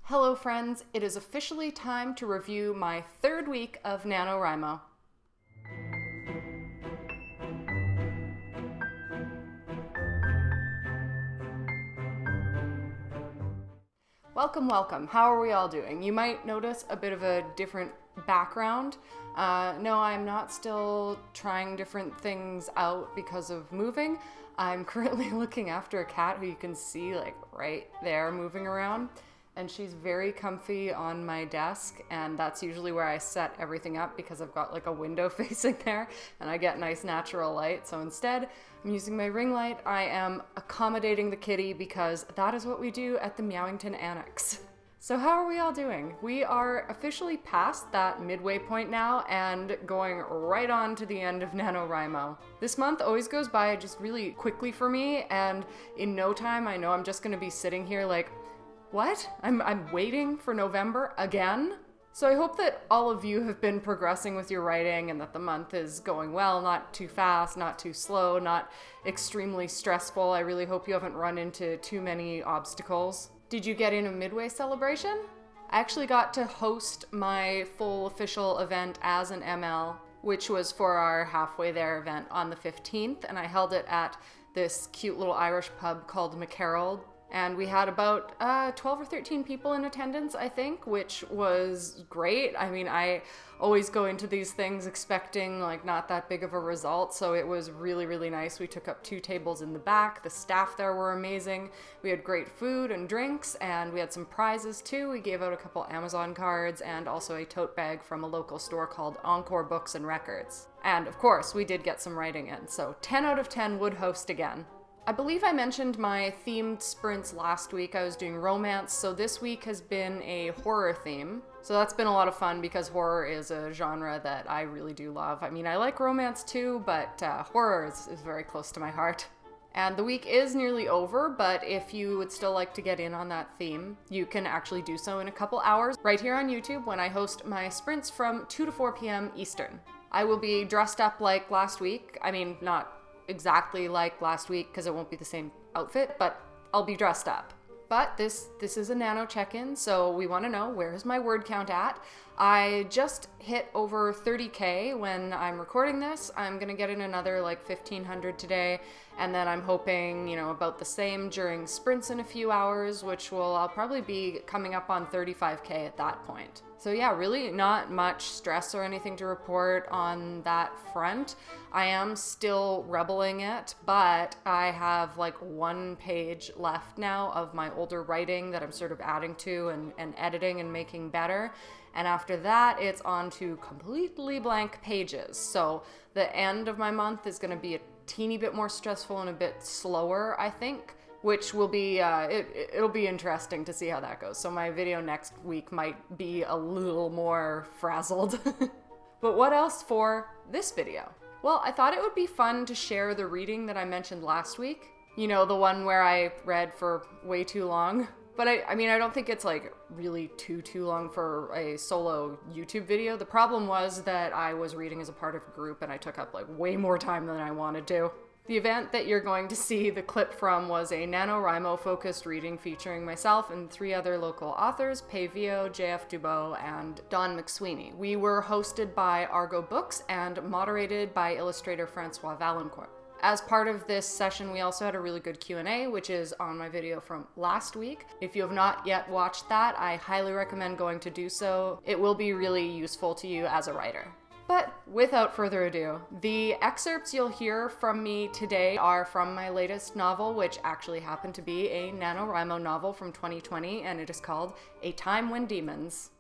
Hello friends, it is officially time to review my third week of NaNoWriMo. Welcome, welcome. How are we all doing? You might notice a bit of a different background. No, I'm not still trying different things out because of moving. I'm currently looking after a cat who you can see like right there moving around. And she's very comfy on my desk, and that's usually where I set everything up because I've got like a window facing there and I get nice natural light. So instead, I'm using my ring light. I am accommodating the kitty because that is what we do at the Meowington Annex. So how are we all doing? We are officially past that midway point now and going right on to the end of NaNoWriMo. This month always goes by just really quickly for me, and in no time I know I'm just gonna be sitting here like, what? I'm waiting for November again? So I hope that all of you have been progressing with your writing and that the month is going well, not too fast, not too slow, not extremely stressful. I really hope you haven't run into too many obstacles. Did you get in a midway celebration? I actually got to host my full official event as an ML, which was for our halfway there event on the 15th, and I held it at this cute little Irish pub called McCarroll. And we had about 12 or 13 people in attendance, I think, which was great. I mean, I always go into these things expecting like not that big of a result, so it was really, really nice. We took up 2 tables in the back. The staff there were amazing. We had great food and drinks, and we had some prizes too. We gave out a couple Amazon cards and also a tote bag from a local store called Encore Books and Records. And of course, we did get some writing in, so 10 out of 10 would host again. I believe I mentioned my themed sprints last week. I was doing romance, so this week has been a horror theme. So that's been a lot of fun because horror is a genre that I really do love. I mean, I like romance too, but horror is very close to my heart. And the week is nearly over, but if you would still like to get in on that theme, you can actually do so in a couple hours right here on YouTube when I host my sprints from 2 to 4 p.m. Eastern. I will be dressed up like last week. I mean, not exactly like last week because it won't be the same outfit, but I'll be dressed up. But this is a nano check-in, so we want to know, where is my word count at? I just hit over 30K when I'm recording this. I'm gonna get in another like 1,500 today, and then I'm hoping, about the same during sprints in a few hours, which I'll probably be coming up on 35K at that point. So yeah, really not much stress or anything to report on that front. I am still rebelling it, but I have like 1 page left now of my older writing that I'm sort of adding to and editing and making better. And after that, it's on to completely blank pages. So the end of my month is gonna be a teeny bit more stressful and a bit slower, I think, which will be, it'll be interesting to see how that goes. So my video next week might be a little more frazzled. But what else for this video? Well, I thought it would be fun to share the reading that I mentioned last week. The one where I read for way too long. But I mean, I don't think it's like really too long for a solo YouTube video. The problem was that I was reading as a part of a group and I took up like way more time than I wanted to. The event that you're going to see the clip from was a NaNoWriMo focused reading featuring myself and 3 other local authors, Pei Vio, JF Dubois, and Don McSweeney. We were hosted by Argo Books and moderated by illustrator Francois Valencourt. As part of this session, we also had a really good Q&A, which is on my video from last week. If you have not yet watched that, I highly recommend going to do so. It will be really useful to you as a writer. But without further ado, the excerpts you'll hear from me today are from my latest novel, which actually happened to be a NaNoWriMo novel from 2020, and it is called A Time When Demons.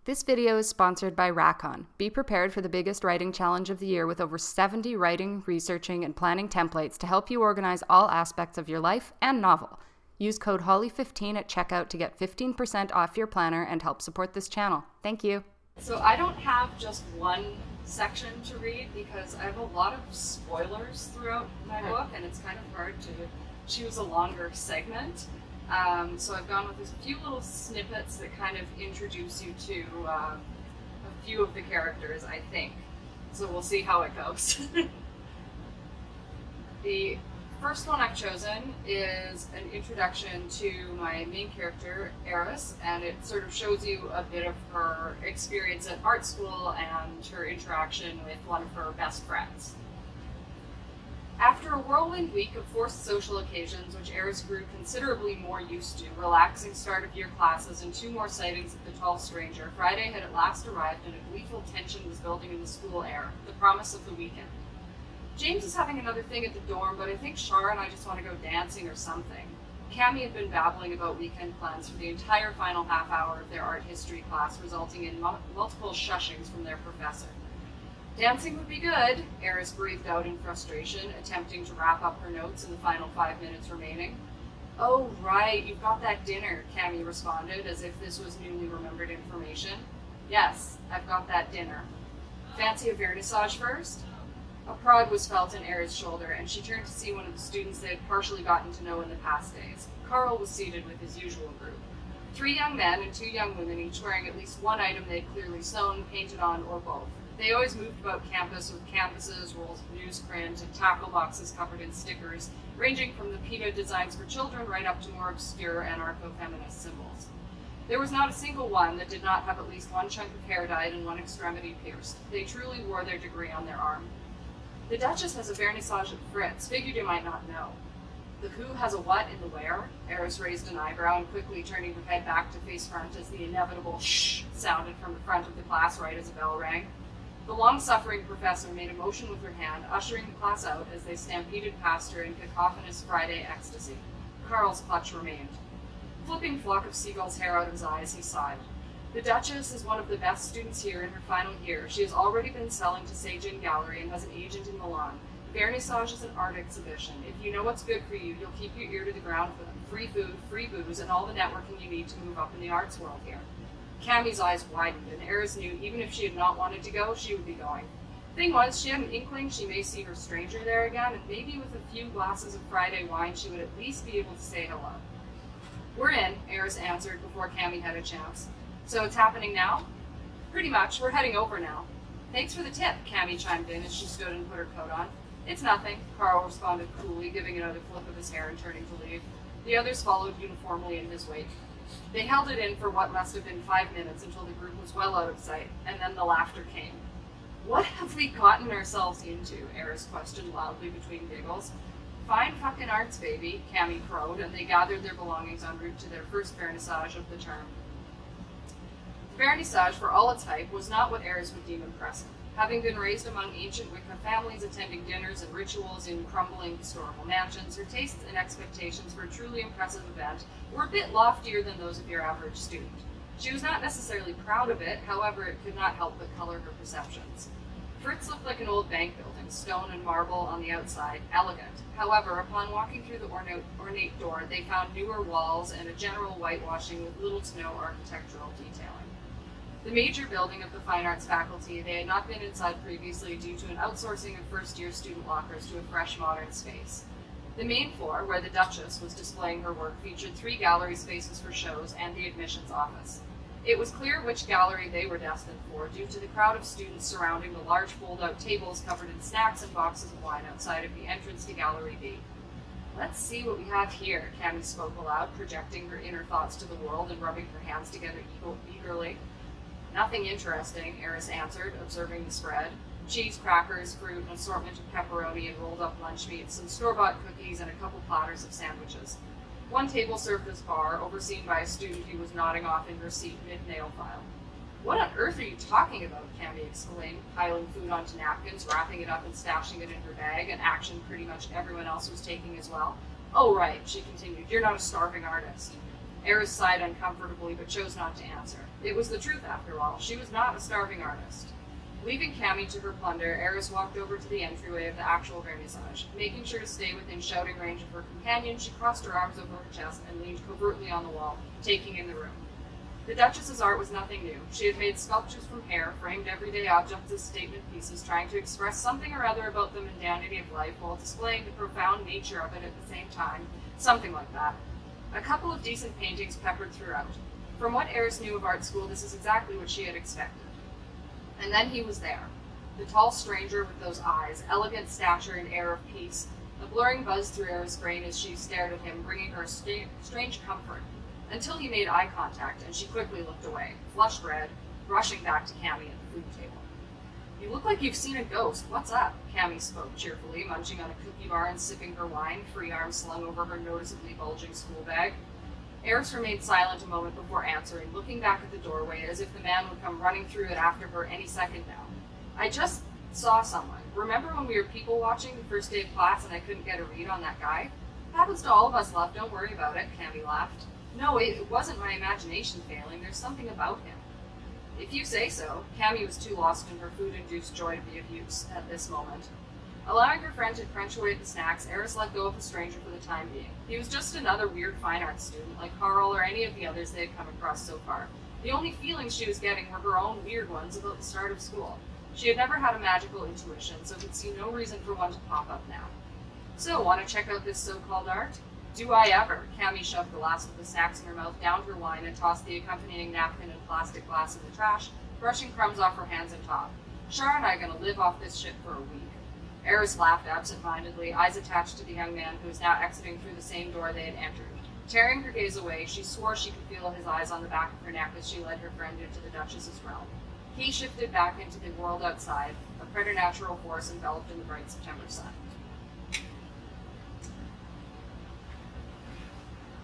This video is sponsored by Racon. Be prepared for the biggest writing challenge of the year with over 70 writing, researching, and planning templates to help you organize all aspects of your life and novel. Use code HOLLY15 at checkout to get 15% off your planner and help support this channel. Thank you. So I don't have just one section to read because I have a lot of spoilers throughout my book, and it's kind of hard to choose a longer segment. So I've gone with a few little snippets that kind of introduce you to a few of the characters, I think. So we'll see how it goes. The First one I've chosen is an introduction to my main character, Eris, and it sort of shows you a bit of her experience at art school and her interaction with one of her best friends. After a whirlwind week of forced social occasions, which Eris grew considerably more used to, relaxing start-of-year classes and 2 more sightings of the tall stranger, Friday had at last arrived and a gleeful tension was building in the school air, the promise of the weekend. James is having another thing at the dorm, but I think Shar and I just want to go dancing or something. Cammy had been babbling about weekend plans for the entire final half hour of their art history class, resulting in multiple shushings from their professor. Dancing would be good, Eris breathed out in frustration, attempting to wrap up her notes in the final 5 minutes remaining. Oh, right, you've got that dinner, Cammy responded, as if this was newly remembered information. Yes, I've got that dinner. Fancy a vernissage first? A prod was felt in Eris' shoulder, and she turned to see one of the students they had partially gotten to know in the past days. Carl was seated with his usual group. 3 young men and 2 young women, each wearing at least one item they had clearly sewn, painted on, or both. They always moved about campus with canvases, rolls of newsprint, and tackle boxes covered in stickers, ranging from the PETA designs for children right up to more obscure anarcho-feminist symbols. There was not a single one that did not have at least one chunk of hair dyed and one extremity pierced. They truly wore their degree on their arm. The Duchess has a vernissage at Fritz. Figured you might not know. The who has a what in the where? Eris raised an eyebrow and quickly turning her head back to face front as the inevitable shh sounded from the front of the class right as a bell rang. The long-suffering professor made a motion with her hand, ushering the class out as they stampeded past her in cacophonous Friday ecstasy. Carl's clutch remained. Flipping a flock of seagulls' hair out of his eyes, he sighed. The Duchess is one of the best students here in her final year. She has already been selling to Seijin Gallery and has an agent in Milan. Vernissage is an art exhibition. If you know what's good for you, you'll keep your ear to the ground for them. Free food, free booze, and all the networking you need to move up in the arts world here. Cammy's eyes widened, and Eris knew even if she had not wanted to go, she would be going. Thing was, she had an inkling she may see her stranger there again, and maybe with a few glasses of Friday wine, she would at least be able to say hello. We're in, Eris answered before Cammy had a chance. So it's happening now? Pretty much. We're heading over now. Thanks for the tip, Cammy chimed in as she stood and put her coat on. It's nothing, Carl responded coolly, giving another flip of his hair and turning to leave. The others followed uniformly in his wake. They held it in for what must have been 5 minutes until the group was well out of sight, and then the laughter came. What have we gotten ourselves into? Eris questioned loudly between giggles. Fine fucking arts, baby, Cammy crowed, and they gathered their belongings en route to their first vernissage of the term. The vernissage, for all its hype, was not what Eris would deem impressive. Having been raised among ancient Wicca families attending dinners and rituals in crumbling historical mansions, her tastes and expectations for a truly impressive event were a bit loftier than those of your average student. She was not necessarily proud of it, however, it could not help but color her perceptions. Fritz looked like an old bank building, stone and marble on the outside, elegant. However, upon walking through the ornate door, they found newer walls and a general whitewashing with little to no architectural detailing. The major building of the Fine Arts faculty, they had not been inside previously due to an outsourcing of first-year student lockers to a fresh, modern space. The main floor, where the Duchess was displaying her work, featured 3 gallery spaces for shows and the admissions office. It was clear which gallery they were destined for due to the crowd of students surrounding the large fold-out tables covered in snacks and boxes of wine outside of the entrance to Gallery B. Let's see what we have here, Cammy spoke aloud, projecting her inner thoughts to the world and rubbing her hands together eagerly. Nothing interesting, Eris answered, observing the spread. Cheese, crackers, fruit, an assortment of pepperoni and rolled-up lunch meats, some store-bought cookies, and a couple platters of sandwiches. One table served as bar, overseen by a student who was nodding off in her seat mid-nail file. What on earth are you talking about? Cammy exclaimed, piling food onto napkins, wrapping it up and stashing it in her bag, an action pretty much everyone else was taking as well. Oh, right, she continued, you're not a starving artist. Eris sighed uncomfortably, but chose not to answer. It was the truth, after all. She was not a starving artist. Leaving Cammy to her plunder, Eris walked over to the entryway of the actual vernissage. Making sure to stay within shouting range of her companion, she crossed her arms over her chest and leaned covertly on the wall, taking in the room. The Duchess's art was nothing new. She had made sculptures from hair, framed everyday objects as statement pieces, trying to express something or other about the mundanity of life while displaying the profound nature of it at the same time. Something like that. A couple of decent paintings peppered throughout. From what Eris knew of art school, this is exactly what she had expected. And then he was there. The tall stranger with those eyes, elegant stature and air of peace. A blurring buzzed through Era's brain as she stared at him, bringing her strange comfort, until he made eye contact and she quickly looked away, flushed red, rushing back to Cammy at the food table. "You look like you've seen a ghost. What's up?" Cammy spoke cheerfully, munching on a cookie bar and sipping her wine, free arms slung over her noticeably bulging school bag. Eris remained silent a moment before answering, looking back at the doorway as if the man would come running through it after her any second now. "I just saw someone. Remember when we were people watching the first day of class and I couldn't get a read on that guy? Happens to all of us, love. Don't worry about it," Cammy laughed. "No, it wasn't my imagination failing. There's something about him." "If you say so." Cammy was too lost in her food-induced joy to be of use at this moment. Allowing her friend to crunch away at the snacks, Eris let go of the stranger for the time being. He was just another weird fine arts student, like Carl or any of the others they had come across so far. The only feelings she was getting were her own weird ones about the start of school. She had never had a magical intuition, so could see no reason for one to pop up now. "So, want to check out this so-called art?" "Do I ever?" Cammy shoved the last of the snacks in her mouth, downed her wine, and tossed the accompanying napkin and plastic glass in the trash, brushing crumbs off her hands and top. "Shar and I are going to live off this shit for a week." Eris laughed absent-mindedly, eyes attached to the young man who was now exiting through the same door they had entered. Tearing her gaze away, she swore she could feel his eyes on the back of her neck as she led her friend into the Duchess's realm. He shifted back into the world outside, a preternatural force enveloped in the bright September sun.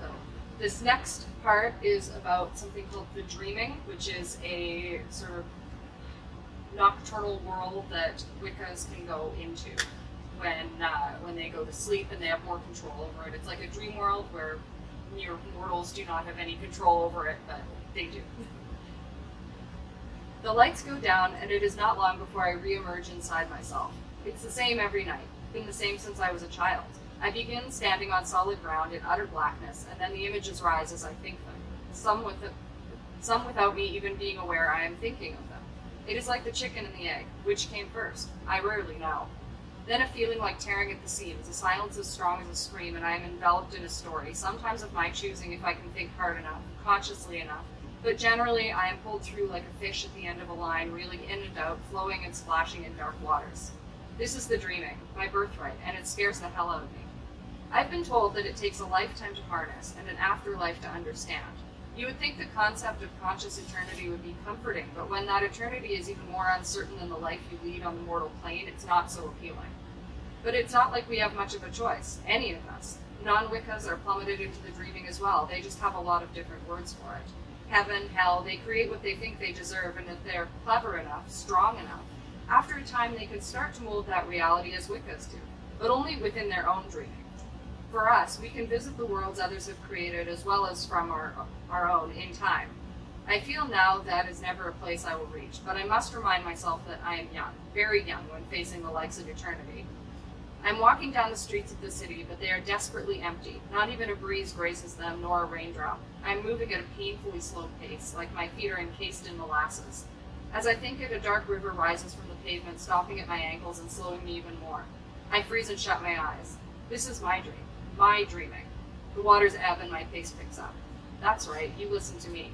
So, this next part is about something called the dreaming, which is a sort of nocturnal world that Wiccas can go into when they go to sleep and they have more control over it. It's like a dream world where mere mortals do not have any control over it, but they do. The lights go down, and it is not long before I re-emerge inside myself. It's the same every night, been the same since I was a child. I begin standing on solid ground in utter blackness, and then the images rise as I think them, some without me even being aware I am thinking of them. It is like the chicken and the egg. Which came first? I rarely know. Then a feeling like tearing at the seams, a silence as strong as a scream, and I am enveloped in a story, sometimes of my choosing if I can think hard enough, consciously enough, but generally I am pulled through like a fish at the end of a line, reeling in and out, flowing and splashing in dark waters. This is the dreaming, my birthright, and it scares the hell out of me. I've been told that it takes a lifetime to harness and an afterlife to understand. You would think the concept of conscious eternity would be comforting, but when that eternity is even more uncertain than the life you lead on the mortal plane, it's not so appealing. But it's not like we have much of a choice, any of us. Non-Wiccas are plummeted into the dreaming as well, they just have a lot of different words for it. Heaven, hell, they create what they think they deserve, and if they're clever enough, strong enough, after a time they could start to mold that reality as Wiccas do, but only within their own dreaming. For us, we can visit the worlds others have created as well as from our own in time. I feel now that is never a place I will reach, but I must remind myself that I am young, very young when facing the likes of eternity. I'm walking down the streets of the city, but they are desperately empty. Not even a breeze grazes them, nor a raindrop. I'm moving at a painfully slow pace, like my feet are encased in molasses. As I think it, a dark river rises from the pavement, stopping at my ankles and slowing me even more. I freeze and shut my eyes. This is my dream. My dreaming. The waters ebb and my pace picks up. That's right, you listen to me.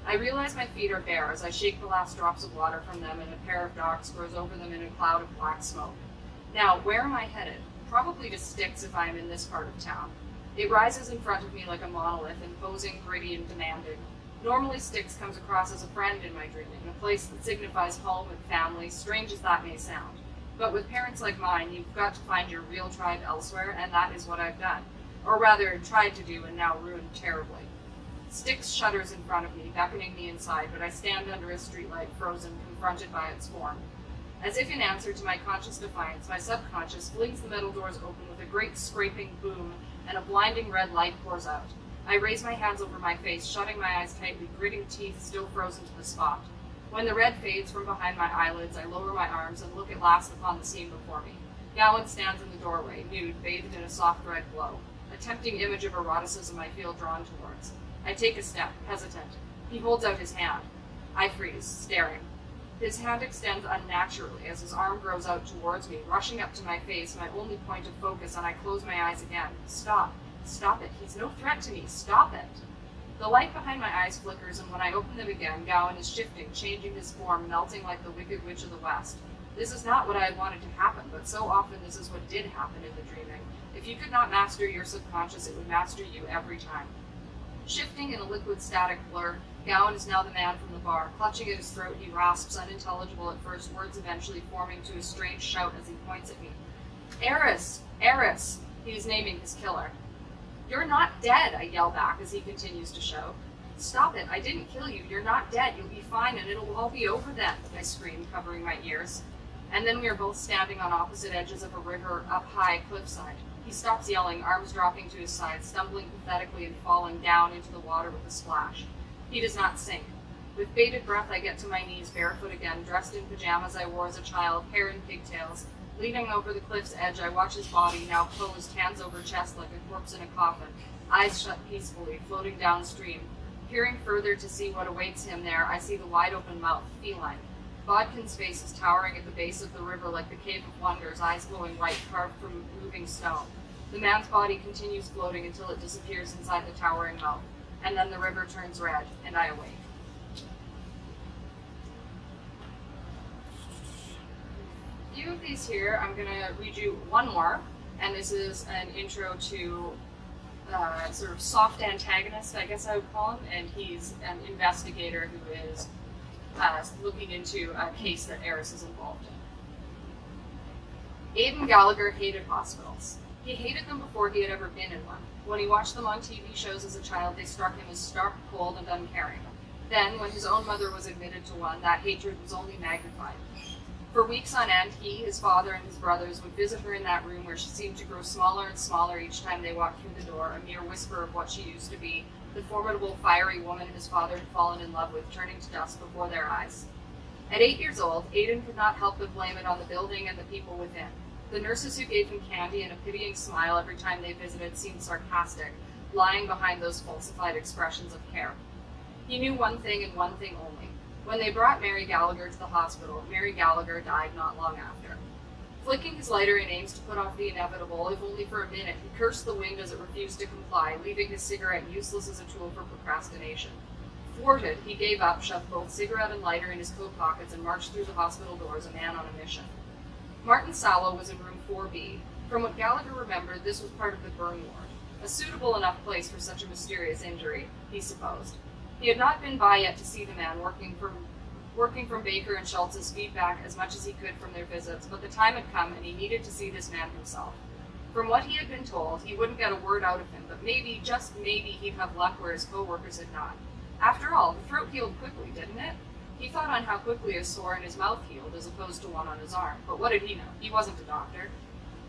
I realize my feet are bare as I shake the last drops of water from them and a pair of docks grows over them in a cloud of black smoke. Now, where am I headed? Probably to Styx if I am in this part of town. It rises in front of me like a monolith, imposing, gritty, and demanding. Normally Styx comes across as a friend in my dreaming, a place that signifies home and family, strange as that may sound. But with parents like mine, you've got to find your real tribe elsewhere, and that is what I've done. Or rather, tried to do and now ruined terribly. Styx shudders in front of me, beckoning me inside, but I stand under a streetlight, frozen, confronted by its form. As if in answer to my conscious defiance, my subconscious flings the metal doors open with a great scraping boom, and a blinding red light pours out. I raise my hands over my face, shutting my eyes tightly, gritting teeth still frozen to the spot. When the red fades from behind my eyelids, I lower my arms and look at last upon the scene before me. Gowan stands in the doorway, nude, bathed in a soft red glow. A tempting image of eroticism I feel drawn towards. I take a step, hesitant. He holds out his hand. I freeze, staring. His hand extends unnaturally as his arm grows out towards me, rushing up to my face, my only point of focus, and I close my eyes again. Stop. Stop it. He's no threat to me. Stop it. The light behind my eyes flickers, and when I open them again, Gowan is shifting, changing his form, melting like the Wicked Witch of the West. This is not what I had wanted to happen, but so often this is what did happen in the dreaming. If you could not master your subconscious, it would master you every time. Shifting in a liquid static blur, Gowan is now the man from the bar. Clutching at his throat, he rasps, unintelligible at first, words eventually forming to a strange shout as he points at me. Eris! Eris! He is naming his killer. You're not dead, I yell back as he continues to shout. Stop it, I didn't kill you. You're not dead. You'll be fine and it'll all be over then, I scream, covering my ears. And then we are both standing on opposite edges of a river up high cliffside. He stops yelling, arms dropping to his side, stumbling pathetically and falling down into the water with a splash. He does not sink. With bated breath, I get to my knees, barefoot again, dressed in pajamas I wore as a child, hair in pigtails. Leaning over the cliff's edge, I watch his body, now posed, hands over chest like a corpse in a coffin, eyes shut peacefully, floating downstream. Peering further to see what awaits him there, I see the wide-open mouth, feline. Bodkin's face is towering at the base of the river like the Cave of Wonders, eyes glowing white, carved from moving stone. The man's body continues floating until it disappears inside the towering mouth, and then the river turns red, and I awake. A few of these here, I'm going to read you one more, and this is an intro to sort of soft antagonist, I guess I would call him, and he's an investigator who is looking into a case that Eris is involved in. Aidan Gallagher hated hospitals. He hated them before he had ever been in one. When he watched them on TV shows as a child, they struck him as stark, cold, and uncaring. Then, when his own mother was admitted to one, that hatred was only magnified. For weeks on end, he, his father, and his brothers would visit her in that room where she seemed to grow smaller and smaller each time they walked through the door, a mere whisper of what she used to be, the formidable, fiery woman his father had fallen in love with, turning to dust before their eyes. At 8 years old, Aidan could not help but blame it on the building and the people within. The nurses who gave him candy and a pitying smile every time they visited seemed sarcastic, lying behind those falsified expressions of care. He knew one thing and one thing only. When they brought Mary Gallagher to the hospital, Mary Gallagher died not long after. Flicking his lighter in aims to put off the inevitable, if only for a minute, he cursed the wind as it refused to comply, leaving his cigarette useless as a tool for procrastination. Thwarted, he gave up, shoved both cigarette and lighter in his coat pockets, and marched through the hospital doors, a man on a mission. Martin Sallow was in room 4B. From what Gallagher remembered, this was part of the burn ward, a suitable enough place for such a mysterious injury, he supposed. He had not been by yet to see the man, working from Baker and Schultz's feedback as much as he could from their visits, but the time had come and he needed to see this man himself. From what he had been told, he wouldn't get a word out of him, but maybe, just maybe, he'd have luck where his co-workers had not. After all, the throat healed quickly, didn't it? He thought on how quickly a sore in his mouth healed, as opposed to one on his arm, but what did he know? He wasn't a doctor.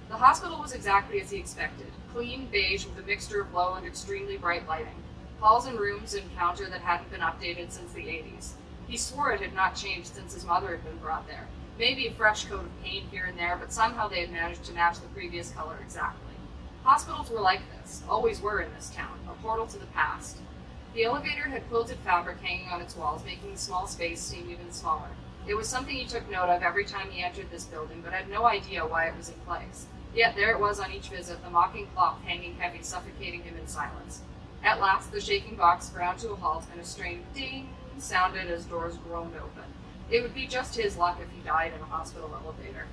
The hospital was exactly as he expected, clean, beige, with a mixture of low and extremely bright lighting. Halls and rooms and counter that hadn't been updated since the 80s. He swore it had not changed since his mother had been brought there. Maybe a fresh coat of paint here and there, but somehow they had managed to match the previous color exactly. Hospitals were like this, always were in this town, a portal to the past. The elevator had quilted fabric hanging on its walls, making the small space seem even smaller. It was something he took note of every time he entered this building, but had no idea why it was in place. Yet there it was on each visit, the mocking cloth hanging heavy, suffocating him in silence. At last, the shaking box ground to a halt, and a strained ding sounded as doors groaned open. It would be just his luck if he died in a hospital elevator.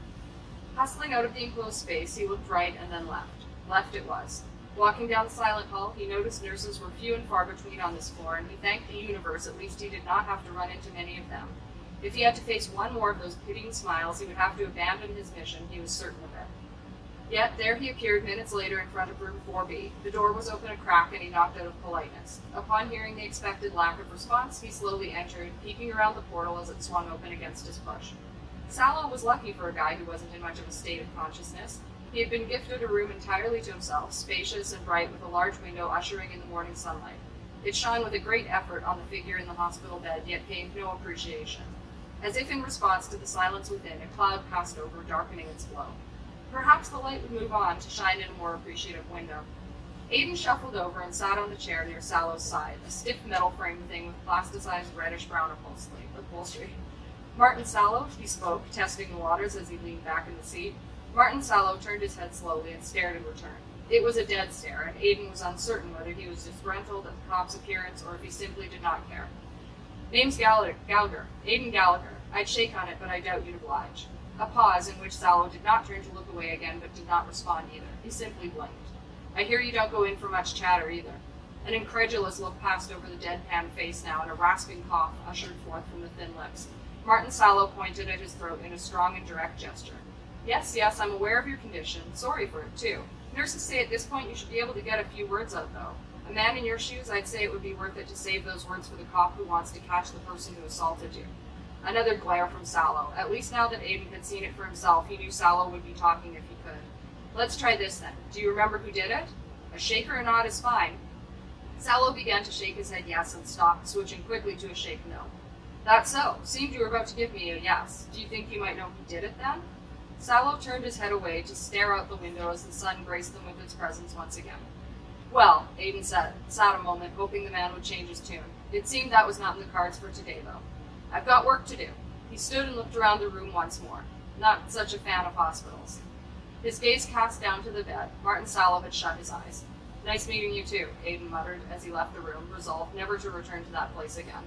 Hustling out of the enclosed space, he looked right and then left. Left it was. Walking down the silent hall, he noticed nurses were few and far between on this floor, and he thanked the universe at least he did not have to run into many of them. If he had to face one more of those pitying smiles, he would have to abandon his mission, he was certain of it. Yet there he appeared minutes later in front of room 4B. The door was open a crack, and he knocked out of politeness. Upon hearing the expected lack of response, he slowly entered, peeking around the portal as it swung open against his push. Sallow was lucky for a guy who wasn't in much of a state of consciousness. He had been gifted a room entirely to himself, spacious and bright, with a large window ushering in the morning sunlight. It shone with a great effort on the figure in the hospital bed, yet gained no appreciation. As if in response to the silence within, a cloud passed over, darkening its flow. Perhaps the light would move on to shine in a more appreciative window. Aidan shuffled over and sat on the chair near Sallow's side, a stiff metal-framed thing with plasticized reddish-brown upholstery. Martin Sallow, he spoke, testing the waters as he leaned back in the seat. Martin Sallow turned his head slowly and stared in return. It was a dead stare, and Aidan was uncertain whether he was disgruntled at the cop's appearance or if he simply did not care. Name's Gallagher. Aidan Gallagher. I'd shake on it, but I doubt you'd oblige. A pause in which Sallow did not turn to look away again, but did not respond either. He simply blinked. I hear you don't go in for much chatter either. An incredulous look passed over the deadpan face now, and a rasping cough ushered forth from the thin lips. Martin Sallow pointed at his throat in a strong and direct gesture. Yes, I'm aware of your condition. Sorry for it, too. Nurses say at this point you should be able to get a few words out, though. A man in your shoes, I'd say it would be worth it to save those words for the cop who wants to catch the person who assaulted you. Another glare from Sallow. At least now that Aiden had seen it for himself, he knew Sallow would be talking if he could. Let's try this then. Do you remember who did it? A shake or a nod is fine. Sallow began to shake his head yes and stopped, switching quickly to a shake no. That's so. Seemed you were about to give me a yes. Do you think you might know who did it then? Sallow turned his head away to stare out the window as the sun graced them with its presence once again. Well, Aiden said, sat a moment, hoping the man would change his tune. It seemed that was not in the cards for today, though. I've got work to do. He stood and looked around the room once more. Not such a fan of hospitals. His gaze cast down to the bed. Martin Sallow had shut his eyes. Nice meeting you too, Aiden muttered as he left the room, resolved never to return to that place again.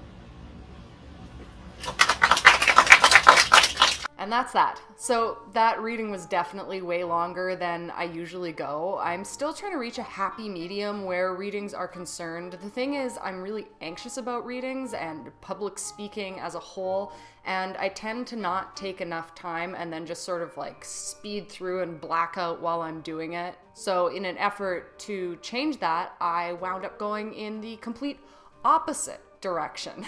And that's that. So that reading was definitely way longer than I usually go. I'm still trying to reach a happy medium where readings are concerned. The thing is, I'm really anxious about readings and public speaking as a whole, and I tend to not take enough time and then just sort of like speed through and black out while I'm doing it. So in an effort to change that, I wound up going in the complete opposite direction.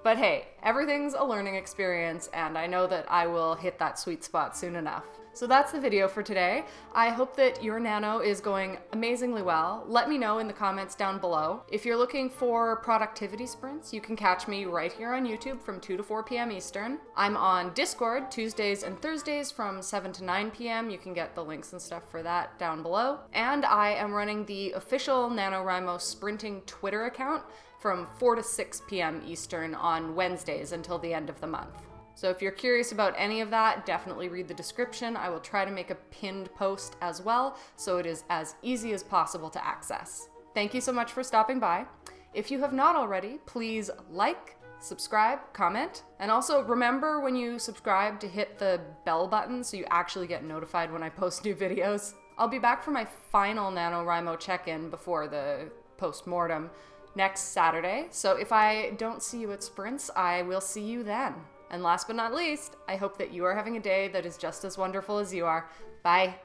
But hey, everything's a learning experience, and I know that I will hit that sweet spot soon enough. So that's the video for today. I hope that your nano is going amazingly well. Let me know in the comments down below. If you're looking for productivity sprints, you can catch me right here on YouTube from 2 to 4 p.m. Eastern. I'm on Discord Tuesdays and Thursdays from 7 to 9 p.m. You can get the links and stuff for that down below. And I am running the official NaNoWriMo sprinting Twitter account from 4 to 6 p.m. Eastern on Wednesdays until the end of the month. So if you're curious about any of that, definitely read the description. I will try to make a pinned post as well, so it is as easy as possible to access. Thank you so much for stopping by. If you have not already, please like, subscribe, comment, and also remember when you subscribe to hit the bell button so you actually get notified when I post new videos. I'll be back for my final NaNoWriMo check-in before the post-mortem next Saturday, so if I don't see you at sprints, I will see you then. And last but not least, I hope that you are having a day that is just as wonderful as you are. Bye.